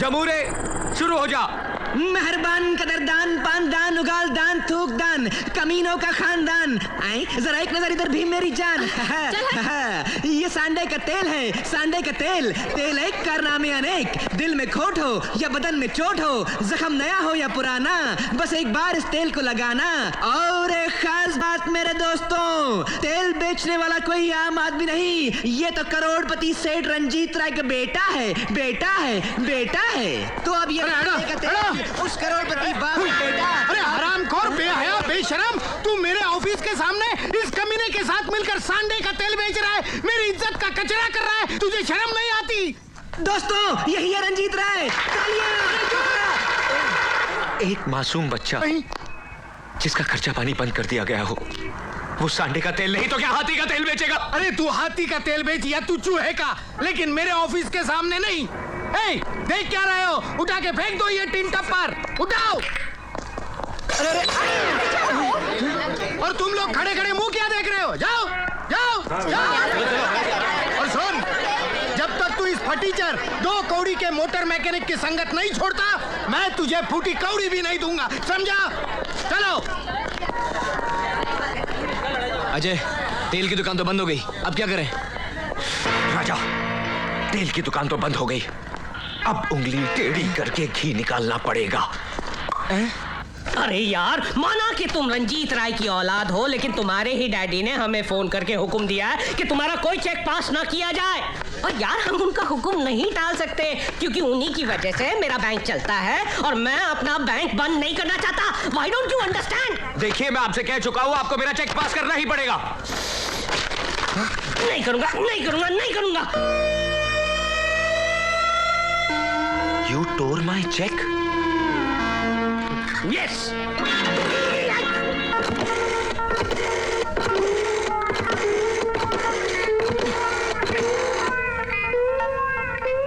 जमूरे शुरू हो जा। मेहरबान, कदरदान, पानदान, उगाल दान, थूक दान, कमीनों का खानदान। आई जरा एक नजर इधर भी मेरी जान। ये सांडे का तेल है, सांडे का तेल। तेल है कारनामे अनेक, दिल में खोट हो या बदन में चोट हो, जख्म नया हो या पुराना, बस एक बार इस तेल को लगाना। और एक खास बात मेरे दोस्तों, तेल बेचने वाला कोई आम आदमी नहीं, ये तो करोड़पति सेठ रंजीत राय का बेटा है, बेटा है, बेटा है। तो अब ये उस करोड़पति बाप बेटा। अरे हरामखोर, बेहया, बेशरम, तू मेरे ऑफिस के सामने इस कमीने के साथ मिलकर सांडे का तेल बेच रहा है, मेरी इज्जत का कचरा कर रहा है, तुझे शर्म नहीं आती? दोस्तों यही है रंजीत राय। एक मासूम बच्चा जिसका खर्चा पानी बंद कर दिया गया हो, वो सांडे का तेल नहीं तो क्या हाथी का तेल बेचेगा? अरे तू हाथी का तेल बेच या तू चूहे का, लेकिन मेरे ऑफिस के सामने नहीं। ए, देख क्या रहे हो? उठा के फेंक दो ये टिन टप्पर, उठाओ। अरे और तुम लोग खड़े खड़े मुंह क्या देख रहे हो? जाओ जाओ जाओ। और सुन, जब तक तू इस फटीचर 2 कौड़ी के मोटर मैकेनिक की संगत नहीं छोड़ता, मैं तुझे फूटी कौड़ी भी नहीं दूंगा, समझा? चलो। अजय, तेल की दुकान तो बंद हो गई, अब क्या करें? राजा, तेल की दुकान तो बंद हो गई, अब उंगली टेढ़ी करके घी निकालना पड़ेगा। अरे यार, माना कि तुम रंजीत राय की औलाद हो, लेकिन तुम्हारे ही डैडी ने हमें फोन करके हुक्म दिया है कि तुम्हारा कोई चेक पास ना किया जाए। और यार हम उनका हुक्म नहीं टाल सकते, क्योंकि उन्हीं की वजह से मेरा बैंक चलता है और मैं अपना बैंक बंद नहीं करना चाहता। Why don't you understand? देखिए, मैं आपसे कह चुका हूँ, आपको मेरा चेक पास करना ही पड़ेगा। नहीं करूंगा, नहीं करूंगा, नहीं करूंगा। You tore my check? Yes.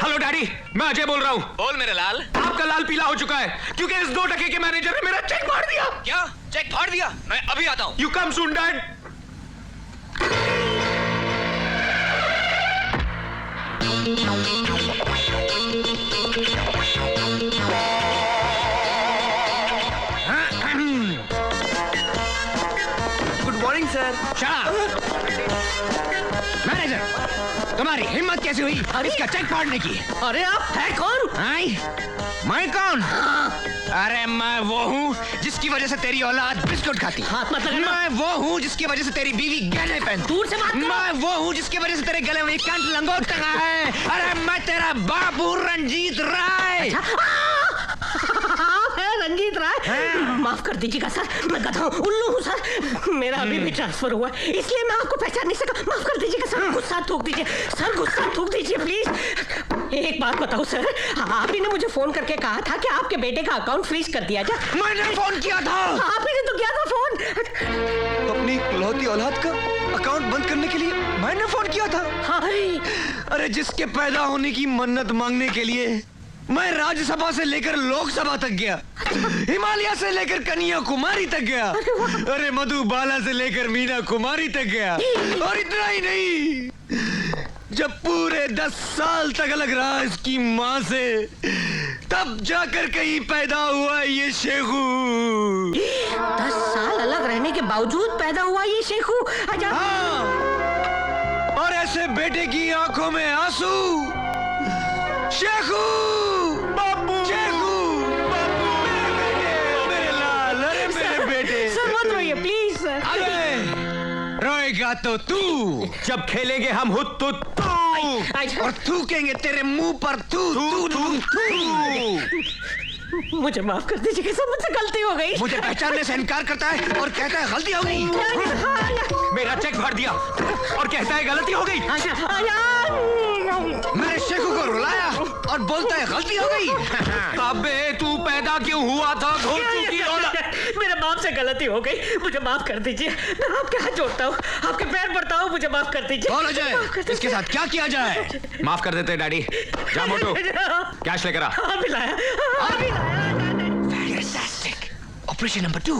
Hello daddy, मैं अजय बोल रहा हूँ। बोल मेरे लाल। आपका लाल पीला हो चुका है क्योंकि इस 2 टके के मैनेजर ने मेरा चेक फाड़ दिया। क्या चेक फाड़ दिया? मैं अभी आता हूँ। You come soon dad. Good morning sir. Manager, तुम्हारी हिम्मत कैसे हुई इसका चेक फाड़ने की? अरे आप है कौन? आई? मैं कौन? अरे मैं वो हूँ जिसकी वजह से तेरी औलाद बिस्कुट खाती। हाथ मत लगाना। मैं वो हूँ जिसकी वजह से तेरी बीवी गहने पहनती। दूर से बात करो। मैं वो हूँ जिसकी वजह से तेरे गले में कंठ लंगोट टंगा है। अरे मैं तेरा बाबू रंजीत राय। आप है रंजीत राय? माफ कर दीजिएगा सर, मैं गधा हूँ, उल्लू हूँ सर। मेरा अभी भी ट्रांसफर हुआ है, इसलिए मैं आपको पहचान नहीं सका। माफ कर दीजिएगा सर, गुस्सा थूक दीजिए सर, गुस्सा थूक दीजिए प्लीज। एक बात बताओ सर, आप ही ने मुझे फोन करके कहा था कि आपके बेटे का अकाउंट फ्रीज कर दिया जाए। मैंने फोन किया था। आप ही ने तो किया था फोन। अपनी इकलौती औलाद का अकाउंट बंद करने के लिए मैंने फोन किया था। हाँ। अरे जिसके पैदा होने की मन्नत मांगने के लिए मैं राज्यसभा से लेकर लोकसभा तक गया, हिमालय से लेकर कन्याकुमारी तक गया, अरे मधुबाला से लेकर मीना कुमारी तक गया। और इतना ही नहीं, जब पूरे 10 साल तक अलग रहा इसकी माँ से, तब जाकर कहीं पैदा हुआ ये शेखू। 10 साल अलग रहने के बावजूद पैदा हुआ ये शेखू। हाँ, और ऐसे बेटे की आंखों में आंसू। शेखू, बाबू, शेखू, बाबू, मेरे लाल, अरे मेरे बेटे। सर मत रोइए प्लीज सर। अरे रोएगा तो तू, जब खेलेंगे हम हुत तो तू, और थूकेंगे तेरे मुंह पर तू तू तू तू। मुझे माफ कर दीजिए सर, मुझसे गलती हो गई। मुझे पहचानने से इनकार करता है और कहता है गलती हो गई। मेरा चेक फाड़ दिया और कहता है गलती हो गई। मैंने शेखू को रुलाया और बोलता है गलती हो गई। अबे तू पैदा क्यों हुआ था? मेरे बाप से गलती हो गई, मुझे माफ कर दीजिए। मैं आपके हाथ जोड़ता हूँ, आपके पैर पड़ता हूँ, मुझे माफ कर दीजिए। बोलो जय, इसके साथ क्या किया जाए? माफ कर देते डैडी। जा मोटू, कैश लेकर आ। अभी लाया, अभी लाया। Fantastic. Operation number 2.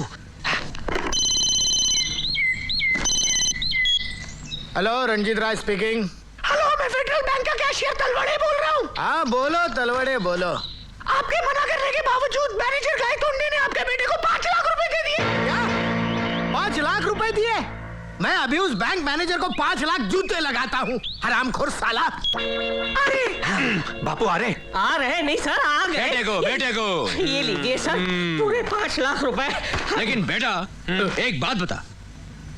Hello, Ranjeet Rai speaking. Hello, मैं फेडरल बैंक का कैशियर तलवड़े बोल रहा हूँ। हाँ बोलो तलवड़े बोलो। आपके मना करने के बावजूद मैनेजर गायतोंडे ने आपके बेटे को 5 लाख रुपए दे दिए। क्या 5 लाख रुपए दिए? मैं अभी उस बैंक मैनेजर को 5 लाख जूते लगाता हूँ, हरामखोर साला। अरे बापू आ रहे नहीं सर, आ गए। बेटे को ये लीजिए सर, पूरे 5 लाख रुपए। लेकिन बेटा एक बात बता,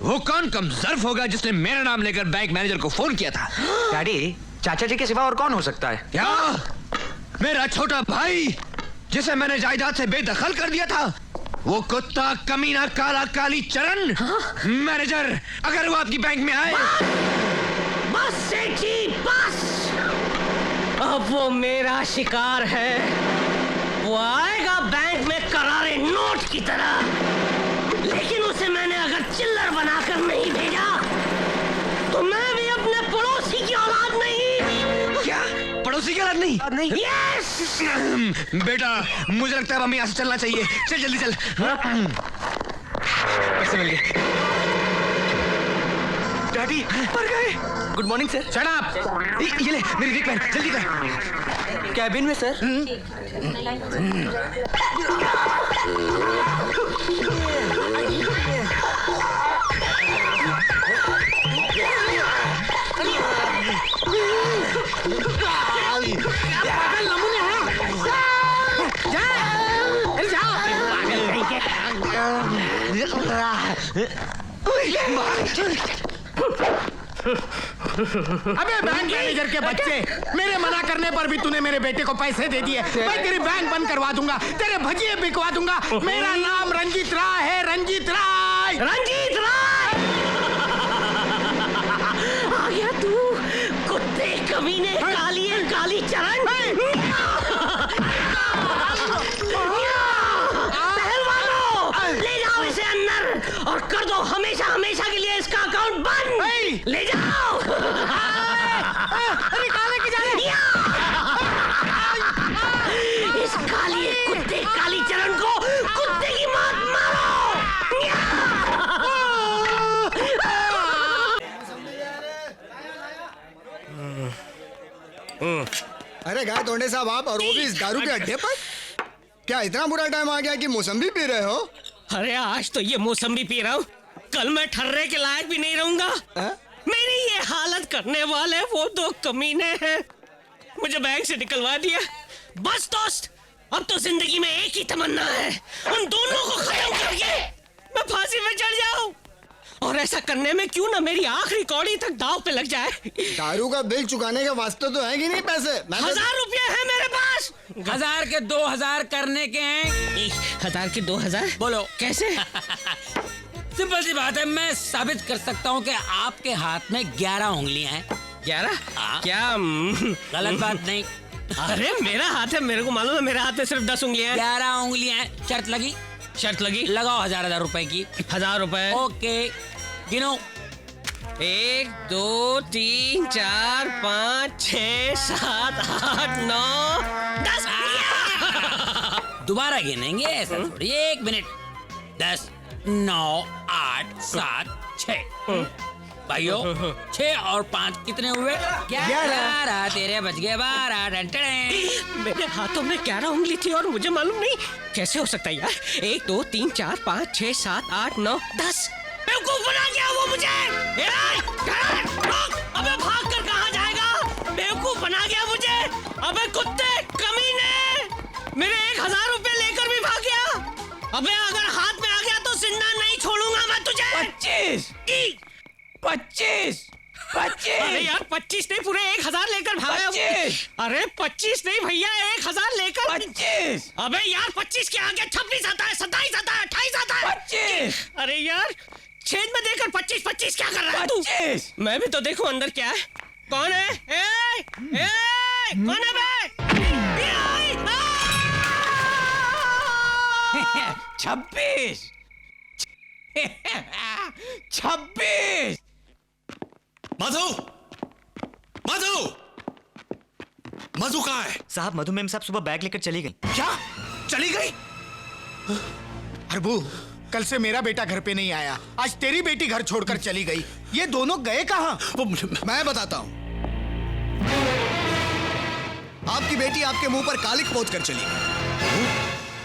वो कौन कमजर्फ होगा जिसने मेरा नाम लेकर बैंक मैनेजर को फोन किया था? डैडी, चाचा जी के सिवा और कौन हो सकता है? क्या मेरा छोटा भाई जिसे मैंने जायदाद से बेदखल कर दिया था? वो कुत्ता कमीना काला काली चरण मैनेजर अगर वो आपकी बैंक में आए। बस सेठ जी बस, अब वो मेरा शिकार है। वो आएगा बैंक में करारे नोट की तरह, लेकिन उसे मैंने अगर चिल्लर बनाकर नहीं भेजा तो मैं भी अपने पड़ोसी की औलाद नहीं। क्या पड़ोसी की औलाद नहीं? यस बेटा मुझे लगता है अब हमें यहाँ से चलना चाहिए। चल जल्दी चल। पैसे मिल गए। डैडी मर गए। Good morning sir. Shut up. ये ले मेरी रिक पहन, जल्दी कर। कैबिन में सर। अबे बैंक मैनेजर के बच्चे, मेरे मना करने पर भी तूने मेरे बेटे को पैसे दे दिए। मैं तेरी बैंक बंद करवा दूंगा, तेरे भजिए बिकवा दूंगा। मेरा नाम रंजीत राय है, रंजीत राय। रंजीत राय आ गया तू, कुत्ते कमीने, काली चरण। पहलवानों, ले जाओ इसे अंदर और कर दो हमेशा हमेशा के लिए इसका अकाउंट बंद। ले जाओ। इस काली कुत्ते काली चरण को कुत्ते की मौत मारो। अरे गायतोंडे साहब, आप और वो भी इस दारू के अड्डे पर? क्या इतना बुरा टाइम आ गया कि मौसम्बी पी रहे हो? अरे आज तो ये मौसम्बी पी रहा हूँ, कल मैं ठर्रे के लायक भी नहीं रहूंगा। मेरी ये हालत करने वाले वो 2 कमीने हैं, मुझे बैंक से निकलवा दिया। बस दोस्त, अब तो जिंदगी में एक ही तमन्ना है, उन दोनों को खत्म करके मैं फांसी में चढ़ जाऊं। और ऐसा करने में क्यों ना मेरी आखिरी कौड़ी तक दाव पे लग जाए। दारू का बिल चुकाने के वास्ते तो है कि नहीं पैसे? 1000 रुपये है मेरे पास। 1000 के 2000 करने के हैं। 1000 के 2000? बोलो कैसे? सिंपल सी बात है, मैं साबित कर सकता हूँ कि आपके हाथ में 11 उंगलियां हैं। 11? क्या गलत बात नहीं। अरे मेरा हाथ है, मेरे को मालूम है, मेरा हाथ में सिर्फ 10 उंगलियां हैं। 11 उंगलियां हैं। शर्त लगी? शर्त लगी। लगाओ 1000 रुपए की। 1000 रुपए। ओके, गिनो। 1 2 3 4 5 6 7 8 9 10। दोबारा गिनेंगे, ऐसा थोड़ी। 1 मिनट। 10 9 8 7 6। भाइयों 6 और 5 कितने हुए? 11। तेरे बच गए 12। मेरे हाथों में 11 उंगली थी और मुझे मालूम नहीं। कैसे हो सकता है यार? 1 2 3 4 5 6 7 8 9 10। बेवकूफ बना दिया वो मुझे। अबे भाग कर कहाँ जाएगा? बेवकूफ बना गया मुझे। अबे कुत्ते कमीने, मेरे 1000 रुपए लेकर भी भाग गया। अबे अगर हाथ में आ गया तो जिंदा नहीं छोड़ूंगा मैं तुझे। 25। अरे यार 25 नहीं, पूरे 1000 लेकर भागा। 25। अरे 25 नहीं भैया, 1000 लेकर 25। अबे यार 25 के आगे 26 आता है, 27 आता है, 28 आता है। 25। अरे यार छेद में देकर 25 क्या कर रहा है तू? 25। मैं भी तो देखूं अंदर क्या है। कौन है? कौन है बे? 26। 26। मधु कहाँ है? साहब मधु मैम साहब सुबह बैग लेकर चली गई। क्या चली गई? हरबू, कल से मेरा बेटा घर पे नहीं आया, आज तेरी बेटी घर छोड़कर चली गई। ये दोनों गए कहाँ? मैं बताता हूँ। आपकी बेटी आपके मुंह पर कालिक पोत कर चली गई।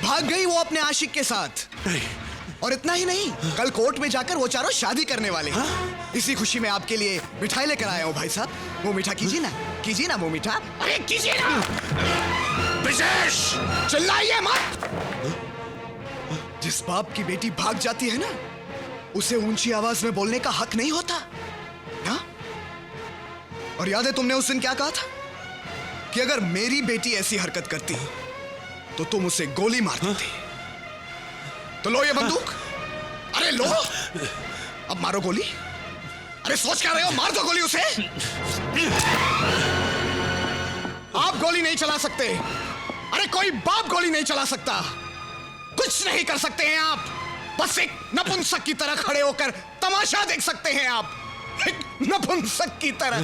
भाग गई वो अपने आशिक के साथ। और इतना ही नहीं, कल कोर्ट में जाकर वो चारों शादी करने वाले हैं। इसी खुशी में आपके लिए मिठाई लेकर आया हूँ भाई साहब। वो मीठा कीजिए ना वो मीठा। अरे कीजिए ना। विशेष चिल्लाइए मत। जिस बाप की बेटी भाग जाती है ना, उसे ऊंची आवाज में बोलने का हक नहीं होता ना। और याद है तुमने उस दिन क्या कहा था कि अगर मेरी बेटी ऐसी हरकत करती तो तुम उसे गोली मार देते। तो लो ये बंदूक। अरे लो, अब मारो गोली। अरे सोच क्या रहे हो, मार दो गोली उसे। आप गोली नहीं चला सकते। अरे कोई बाप गोली नहीं चला सकता। कुछ नहीं कर सकते हैं आप। बस एक नपुंसक की तरह खड़े होकर तमाशा देख सकते हैं आप। एक नपुंसक की तरह।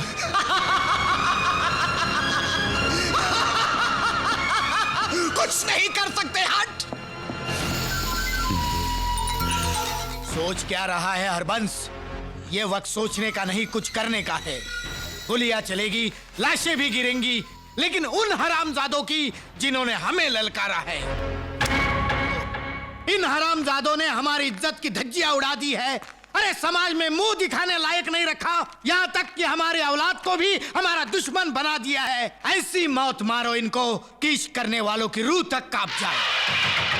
कुछ नहीं कर सकते। हट। सोच क्या रहा है हरबंस? ये वक्त सोचने का नहीं, कुछ करने का है। गोलियां चलेगी, लाशें भी गिरेंगी, लेकिन उन हरामजादों की जिन्होंने हमें ललकारा है। इन हरामजादों ने हमारी इज्जत की धज्जियां उड़ा दी है। अरे समाज में मुंह दिखाने लायक नहीं रखा, यहाँ तक कि हमारे औलाद को भी हमारा दुश्मन बना दिया है। ऐसी मौत मारो इनको कि इश्क करने वालों की रूह तक कांप जाए।